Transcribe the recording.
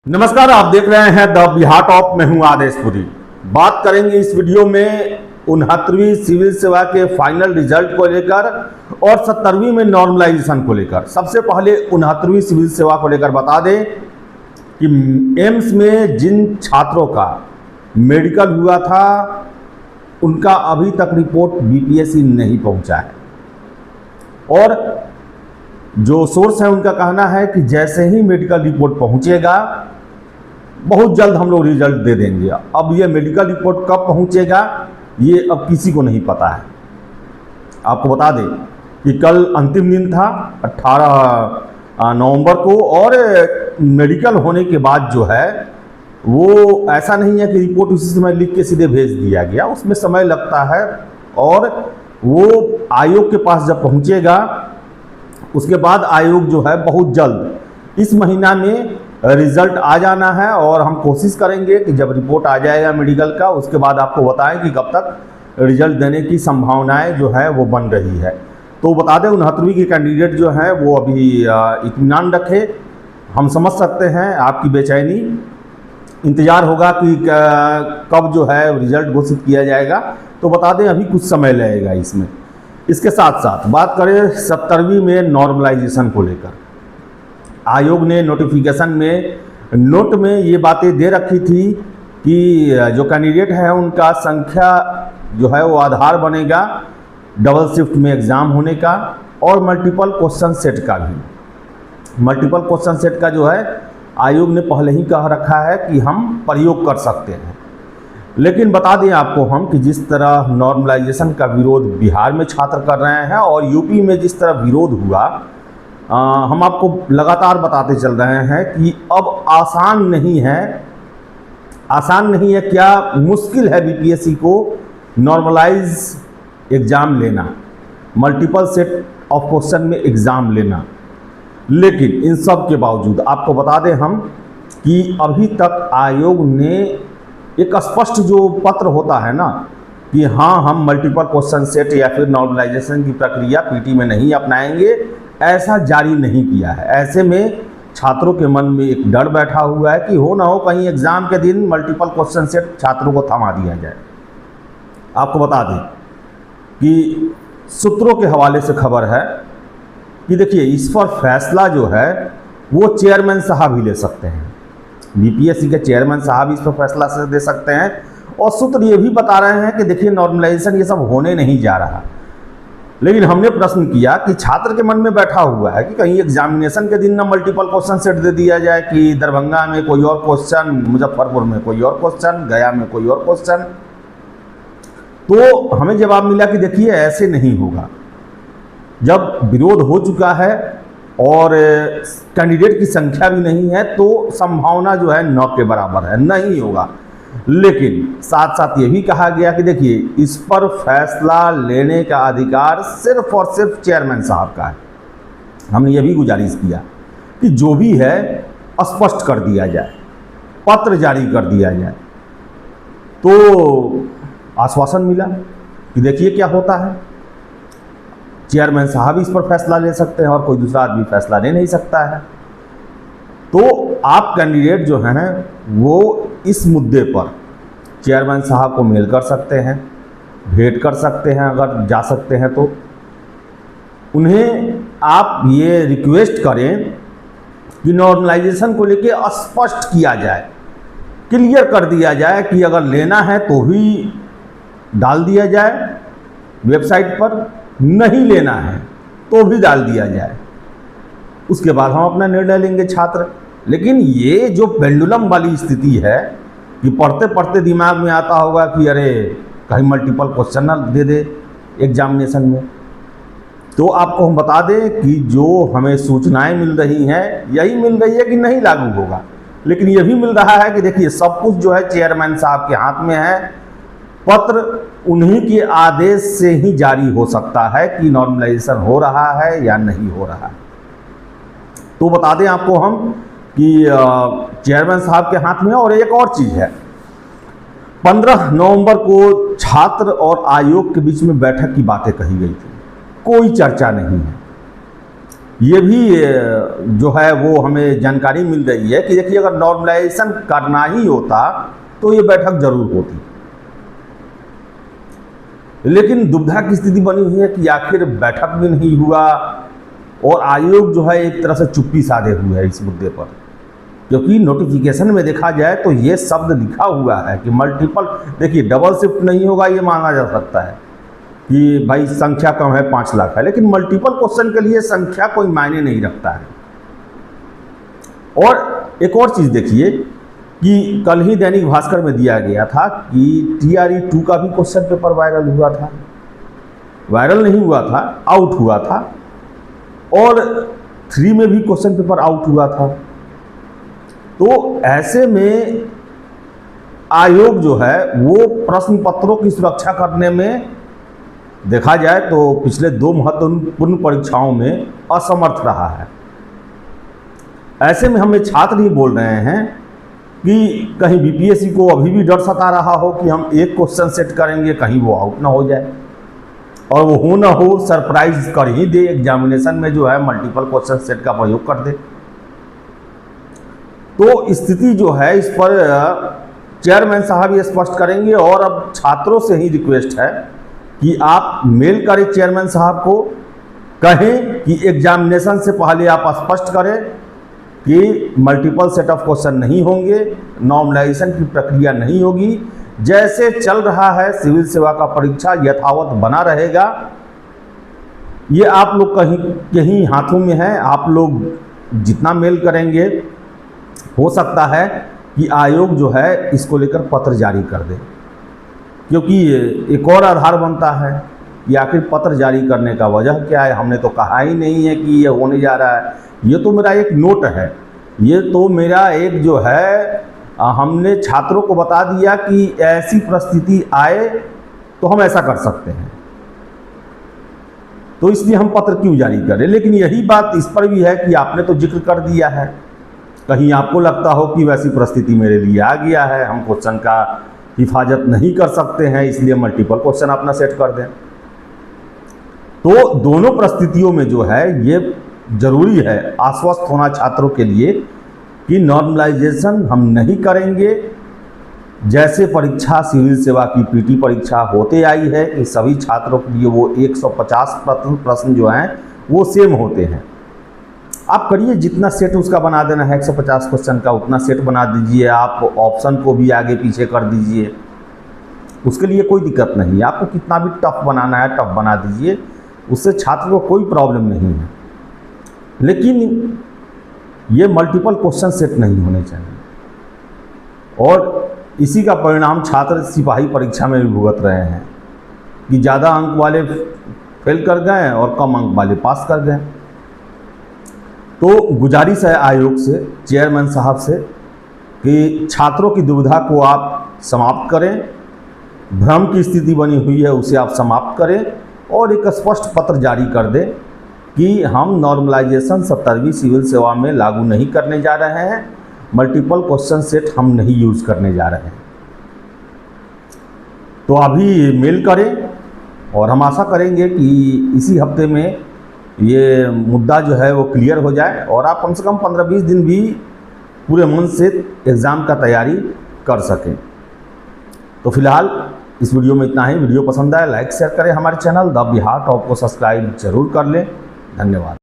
नमस्कार, आप देख रहे हैं द बिहार टॉप। मैं हूं आदेशपुरी। बात करेंगे इस वीडियो में 69वीं सिविल सेवा के फाइनल रिजल्ट को लेकर और 70वीं में नॉर्मलाइजेशन को लेकर। सबसे पहले 69वीं सिविल सेवा को लेकर बता दें कि एम्स में जिन छात्रों का मेडिकल हुआ था उनका अभी तक रिपोर्ट बीपीएससी नहीं पहुंचा है और जो सोर्स है उनका कहना है कि जैसे ही मेडिकल रिपोर्ट पहुंचेगा बहुत जल्द हम लोग रिजल्ट दे देंगे। अब ये मेडिकल रिपोर्ट कब पहुंचेगा ये अब किसी को नहीं पता है। आपको बता दें कि कल अंतिम दिन था 18 नवंबर को और मेडिकल होने के बाद जो है वो ऐसा नहीं है कि रिपोर्ट उसी समय लिख के सीधे भेज दिया गया, उसमें समय लगता है और वो आयोग के पास जब पहुंचेगा उसके बाद आयोग जो है बहुत जल्द इस महीना में रिजल्ट आ जाना है और हम कोशिश करेंगे कि जब रिपोर्ट आ जाएगा मेडिकल का उसके बाद आपको बताएं कि कब तक रिजल्ट देने की संभावनाएं जो है वो बन रही है। तो बता दें 69वीं के कैंडिडेट जो है वो अभी इत्मीनान रखे। हम समझ सकते हैं आपकी बेचैनी, इंतज़ार होगा कि कब जो है रिजल्ट घोषित किया जाएगा। तो बता दें अभी कुछ समय लगेगा इसमें। इसके साथ साथ बात करें 70वीं में नॉर्मलाइजेशन को लेकर। आयोग ने नोटिफिकेशन में नोट में ये बातें दे रखी थी कि जो कैंडिडेट है उनका संख्या जो है वो आधार बनेगा डबल शिफ्ट में एग्ज़ाम होने का और मल्टीपल क्वेश्चन सेट का भी। मल्टीपल क्वेश्चन सेट का जो है आयोग ने पहले ही कह रखा है कि हम प्रयोग कर सकते हैं। लेकिन बता दें आपको हम कि जिस तरह नॉर्मलाइजेशन का विरोध बिहार में छात्र कर रहे हैं और यूपी में जिस तरह विरोध हुआ, हम आपको लगातार बताते चल रहे हैं कि अब आसान नहीं है क्या मुश्किल है बीपीएससी को नॉर्मलाइज एग्ज़ाम लेना, मल्टीपल सेट ऑफ क्वेश्चन में एग्ज़ाम लेना। लेकिन इन सब के बावजूद आपको बता दें हम कि अभी तक आयोग ने एक स्पष्ट जो पत्र होता है ना कि हाँ हम मल्टीपल क्वेश्चन सेट या फिर नॉर्मलाइजेशन की प्रक्रिया पीटी में नहीं अपनाएंगे, ऐसा जारी नहीं किया है। ऐसे में छात्रों के मन में एक डर बैठा हुआ है कि हो ना हो कहीं एग्ज़ाम के दिन मल्टीपल क्वेश्चन सेट छात्रों को थमा दिया जाए। आपको बता दें कि सूत्रों के हवाले से खबर है कि देखिए इस पर फैसला जो है वो चेयरमैन साहब ही ले सकते हैं। बीपीएससी के चेयरमैन साहब इस पर फैसला से दे सकते हैं और सूत्र ये भी बता रहे हैं कि देखिए नॉर्मलाइजेशन ये सब होने नहीं जा रहा। लेकिन हमने प्रश्न किया कि छात्र के मन में बैठा हुआ है कि कहीं एग्जामिनेशन के दिन ना मल्टीपल क्वेश्चन सेट दे दिया जाए कि दरभंगा में कोई और क्वेश्चन, मुजफ्फरपुर में कोई और क्वेश्चन, गया में कोई और क्वेश्चन। तो हमें जवाब मिला कि देखिए ऐसे नहीं होगा। जब विरोध हो चुका है और कैंडिडेट की संख्या भी नहीं है तो संभावना जो है 9 के बराबर है, नहीं होगा। लेकिन साथ साथ ये भी कहा गया कि देखिए इस पर फैसला लेने का अधिकार सिर्फ और सिर्फ चेयरमैन साहब का है। हमने ये भी गुजारिश किया कि जो भी है स्पष्ट कर दिया जाए, पत्र जारी कर दिया जाए। तो आश्वासन मिला कि देखिए क्या होता है, चेयरमैन साहब इस पर फैसला ले सकते हैं और कोई दूसरा आदमी फैसला ले नहीं सकता है। तो आप कैंडिडेट जो हैं वो इस मुद्दे पर चेयरमैन साहब को मेल कर सकते हैं, भेंट कर सकते हैं, अगर जा सकते हैं तो उन्हें आप ये रिक्वेस्ट करें कि नॉर्मलाइजेशन को लेके स्पष्ट किया जाए, क्लियर कर दिया जाए कि अगर लेना है तो ही डाल दिया जाए वेबसाइट पर, नहीं लेना है तो भी डाल दिया जाए। उसके बाद हम अपना निर्णय लेंगे छात्र। लेकिन ये जो पेंडुलम वाली स्थिति है कि पढ़ते पढ़ते दिमाग में आता होगा कि अरे कहीं मल्टीपल क्वेश्चन ना दे दे एग्जामिनेशन में। तो आपको हम बता दें कि जो हमें सूचनाएं मिल रही हैं यही मिल रही है कि नहीं लागू होगा। लेकिन ये भी मिल रहा है कि देखिए सब कुछ जो है चेयरमैन साहब के हाथ में है। पत्र उन्हीं के आदेश से ही जारी हो सकता है कि नॉर्मलाइजेशन हो रहा है या नहीं हो रहा है। तो बता दें आपको हम कि चेयरमैन साहब के हाथ में। और एक और चीज़ है, 15 नवंबर को छात्र और आयोग के बीच में बैठक की बातें कही गई थी, कोई चर्चा नहीं है। ये भी जो है वो हमें जानकारी मिल रही है कि देखिए अगर नॉर्मलाइजेशन करना ही होता तो ये बैठक जरूर होती, लेकिन दुविधा की स्थिति बनी हुई है कि आखिर बैठक भी नहीं हुआ और आयोग जो है एक तरह से चुप्पी साधे हुए है इस मुद्दे पर, क्योंकि नोटिफिकेशन में देखा जाए तो ये शब्द लिखा हुआ है कि मल्टीपल, देखिए डबल शिफ्ट नहीं होगा ये माना जा सकता है कि भाई संख्या कम है 5 लाख है, लेकिन मल्टीपल क्वेश्चन के लिए संख्या कोई मायने नहीं रखता है। और एक और चीज़ देखिए कि कल ही दैनिक भास्कर में दिया गया था कि TRE 2 का भी क्वेश्चन पेपर वायरल हुआ था, वायरल नहीं हुआ था, आउट हुआ था, और 3 में भी क्वेश्चन पेपर आउट हुआ था। तो ऐसे में आयोग जो है वो प्रश्न पत्रों की सुरक्षा करने में देखा जाए तो पिछले 2 महत्वपूर्ण परीक्षाओं में असमर्थ रहा है। ऐसे में हमें छात्र ही बोल रहे हैं कि कहीं BPSC को अभी भी डर सता रहा हो कि हम एक क्वेश्चन सेट करेंगे, कहीं वो आउट ना हो जाए, और वो हो ना हो सरप्राइज कर ही दे, एग्जामिनेशन में जो है मल्टीपल क्वेश्चन सेट का प्रयोग कर दे। तो स्थिति जो है इस पर चेयरमैन साहब ये स्पष्ट करेंगे, और अब छात्रों से ही रिक्वेस्ट है कि आप मेल करें चेयरमैन साहब को, कहें कि एग्जामिनेशन से पहले आप स्पष्ट करें कि मल्टीपल सेट ऑफ क्वेश्चन नहीं होंगे, नॉर्मलाइजेशन की प्रक्रिया नहीं होगी, जैसे चल रहा है सिविल सेवा का परीक्षा यथावत बना रहेगा। ये आप लोग कहीं हाथों में है, आप लोग जितना मेल करेंगे हो सकता है कि आयोग जो है इसको लेकर पत्र जारी कर दे, क्योंकि एक और आधार बनता है कि आखिर पत्र जारी करने का वजह क्या है। हमने तो कहा ही नहीं है कि ये होने जा रहा है, ये तो मेरा एक नोट है, ये तो मेरा एक जो है हमने छात्रों को बता दिया कि ऐसी परिस्थिति आए तो हम ऐसा कर सकते हैं, तो इसलिए हम पत्र क्यों जारी करें। लेकिन यही बात इस पर भी है कि आपने तो जिक्र कर दिया है, कहीं आपको लगता हो कि वैसी परिस्थिति मेरे लिए आ गया है, हम क्वेश्चन का हिफाजत नहीं कर सकते हैं, इसलिए मल्टीपल क्वेश्चन अपना सेट कर दें। तो दोनों परिस्थितियों में जो है ये जरूरी है आश्वस्त होना छात्रों के लिए कि नॉर्मलाइजेशन हम नहीं करेंगे। जैसे परीक्षा सिविल सेवा की PT परीक्षा होते आई है कि सभी छात्रों के लिए वो 150 प्रश्न जो हैं वो सेम होते हैं। आप करिए, जितना सेट उसका बना देना है 150 क्वेश्चन का उतना सेट बना दीजिए, आप ऑप्शन को भी आगे पीछे कर दीजिए, उसके लिए कोई दिक्कत नहीं है। आपको कितना भी टफ बनाना है टफ बना दीजिए, उससे छात्र को कोई प्रॉब्लम नहीं है। लेकिन ये मल्टीपल क्वेश्चन सेट नहीं होने चाहिए, और इसी का परिणाम छात्र सिपाही परीक्षा में भी भुगत रहे हैं कि ज़्यादा अंक वाले फेल कर गए और कम अंक वाले पास कर गए। तो गुजारिश है आयोग से, चेयरमैन साहब से, कि छात्रों की दुविधा को आप समाप्त करें, भ्रम की स्थिति बनी हुई है उसे आप समाप्त करें, और एक स्पष्ट पत्र जारी कर दें कि हम नॉर्मलाइजेशन 17वीं सिविल सेवा में लागू नहीं करने जा रहे हैं, मल्टीपल क्वेश्चन सेट हम नहीं यूज़ करने जा रहे हैं। तो अभी मेल करें, और हम आशा करेंगे कि इसी हफ्ते में ये मुद्दा जो है वो क्लियर हो जाए, और आप कम से कम 15-20 दिन भी पूरे मन से एग्ज़ाम का तैयारी कर सकें। तो फिलहाल इस वीडियो में इतना ही। वीडियो पसंद आए लाइक शेयर करें, हमारे चैनल द बिहार टॉप को सब्सक्राइब जरूर कर लें। धन्यवाद।